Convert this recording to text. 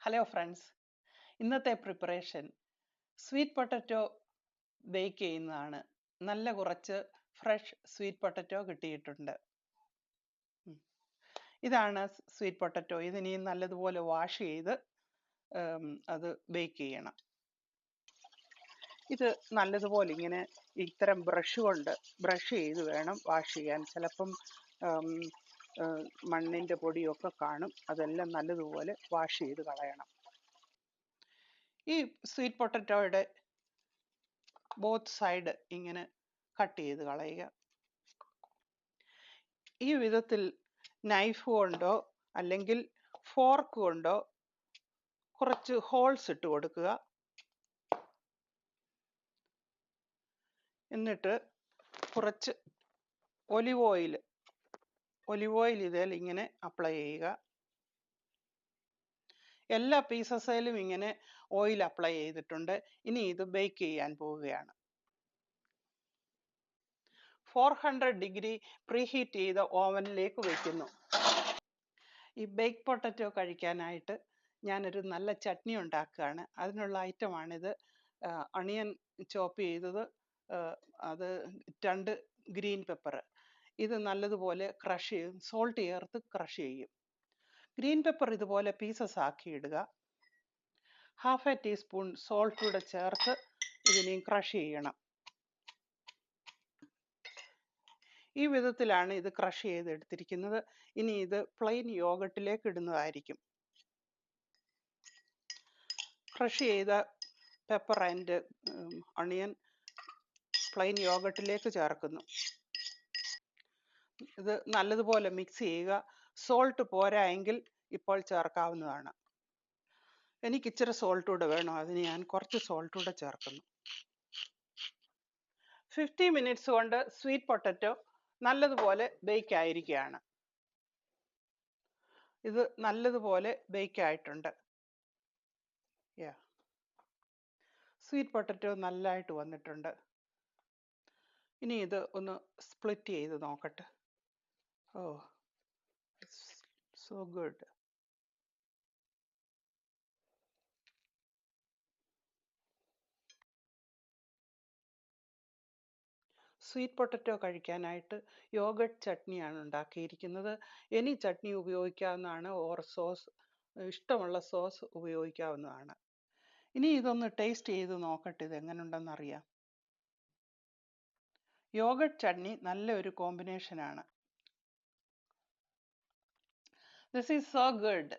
Hello friends, ഇന്നത്തെ preparation sweet potato bake ചെയ്യുന്നതാണ്. നല്ല കുറച്ച് ഫ്രഷ് സ്വീറ്റ് പൊട്ടറ്റോ കിട്ടിയിട്ടുണ്ട്. ഇതാണ് സ്വീറ്റ് പൊട്ടറ്റോ. ഇതിനി നല്ലതുപോലെ വാഷ് ചെയ്ത് അത് ബേക്ക് ചെയ്യണം. ഇത് നല്ലതുപോലെ ഇങ്ങനെ ഇത്തരം ബ്രഷ് കൊണ്ട് ബ്രഷ് ചെയ്ത് വേണം വാഷ് ചെയ്യാൻ. ചിലപ്പം മണ്ണിൻ്റെ പൊടിയൊക്കെ കാണും. അതെല്ലാം നല്ലതുപോലെ വാഷ് ചെയ്ത് കളയണം. ഈ സ്വീറ്റ് പൊട്ടറ്റോയുടെ ബോത്ത് സൈഡ് ഇങ്ങനെ കട്ട് ചെയ്ത് കളയുക. ഈ വിധത്തിൽ നൈഫ് കൊണ്ടോ അല്ലെങ്കിൽ ഫോർക്ക് കൊണ്ടോ കുറച്ച് ഹോൾസ് ഇട്ട് കൊടുക്കുക. എന്നിട്ട് കുറച്ച് ഒലിവ് ഓയിൽ ഇതിൽ ഇങ്ങനെ അപ്ലൈ ചെയ്യുക. എല്ലാ പീസസിലും ഇങ്ങനെ ഓയിൽ അപ്ലൈ ചെയ്തിട്ടുണ്ട്. ഇനി ഇത് ബേക്ക് ചെയ്യാൻ പോവുകയാണ്. 400 ഡിഗ്രി പ്രീഹീറ്റ് ചെയ്ത ഓവനിലേക്ക് വയ്ക്കുന്നു. ഈ ബേക്ക് പൊട്ടറ്റോ കഴിക്കാനായിട്ട് ഞാനൊരു നല്ല ചട്നി ഉണ്ടാക്കുകയാണ്. അതിനുള്ള ഐറ്റമാണിത്. അണിയൻ ചോപ്പ് ചെയ്തത്, അത് 2 ഗ്രീൻ പെപ്പർ. ഇത് നല്ലതുപോലെ ക്രഷ് ചെയ്യും, സോൾട്ട് ചേർത്ത് ക്രഷ് ചെയ്യും. ഗ്രീൻ പെപ്പർ ഇതുപോലെ പീസസ് ആക്കി ഇടുക. 1/2 ടീസ്പൂൺ സോൾട്ട് കൂടെ ചേർത്ത് ഇതിനെയും ക്രഷ് ചെയ്യണം. ഈ വിധത്തിലാണ് ഇത് ക്രഷ് ചെയ്തെടുത്തിരിക്കുന്നത്. ഇനി ഇത് പ്ലെയിൻ യോഗട്ടിലേക്ക് ഇടുന്നതായിരിക്കും. ക്രഷ് ചെയ്ത പെപ്പർ ആൻഡ് അണിയൻ പ്ലെയിൻ യോഗട്ടിലേക്ക് ചേർക്കുന്നു. ഇത് നല്ലതുപോലെ മിക്സ് ചെയ്യുക. സോൾട്ട് പോരാ എങ്കിൽ ഇപ്പോൾ ചേർക്കാവുന്നതാണ്. എനിക്ക് ഇച്ചിരി സോൾട്ട് കൂടെ വേണം, അതിന് ഞാൻ കുറച്ച് സോൾട്ട് കൂടെ ചേർക്കുന്നു. 50 മിനിറ്റ്സ് കൊണ്ട് സ്വീറ്റ് പൊട്ടറ്റോ നല്ലതുപോലെ ബേക്ക് ആയിരിക്കുകയാണ്. ഇത് നല്ലതുപോലെ ബേക്ക് ആയിട്ടുണ്ട്. സ്വീറ്റ് പൊട്ടറ്റോ നല്ലതായിട്ട് വന്നിട്ടുണ്ട്. ഇനി ഇത് ഒന്ന് സ്പ്ലിറ്റ് ചെയ്ത് നോക്കട്ടെ. So good. സ്വീറ്റ് പൊട്ടറ്റോ കഴിക്കാനായിട്ട് യോഗട്ട് ചട്നിയാണ് ഉണ്ടാക്കിയിരിക്കുന്നത്. എനി ചട്നി ഉപയോഗിക്കാവുന്നതാണ്, ഓർ സോസ്, ഇഷ്ടമുള്ള സോസ് ഉപയോഗിക്കാവുന്നതാണ്. ഇനി ഇതൊന്ന് ടേസ്റ്റ് ചെയ്ത് നോക്കട്ടെ, ഇത് എങ്ങനെ ഉണ്ടെന്നറിയാം. യോഗട്ട് ചട്നി നല്ലൊരു കോമ്പിനേഷനാണ്. This is so good.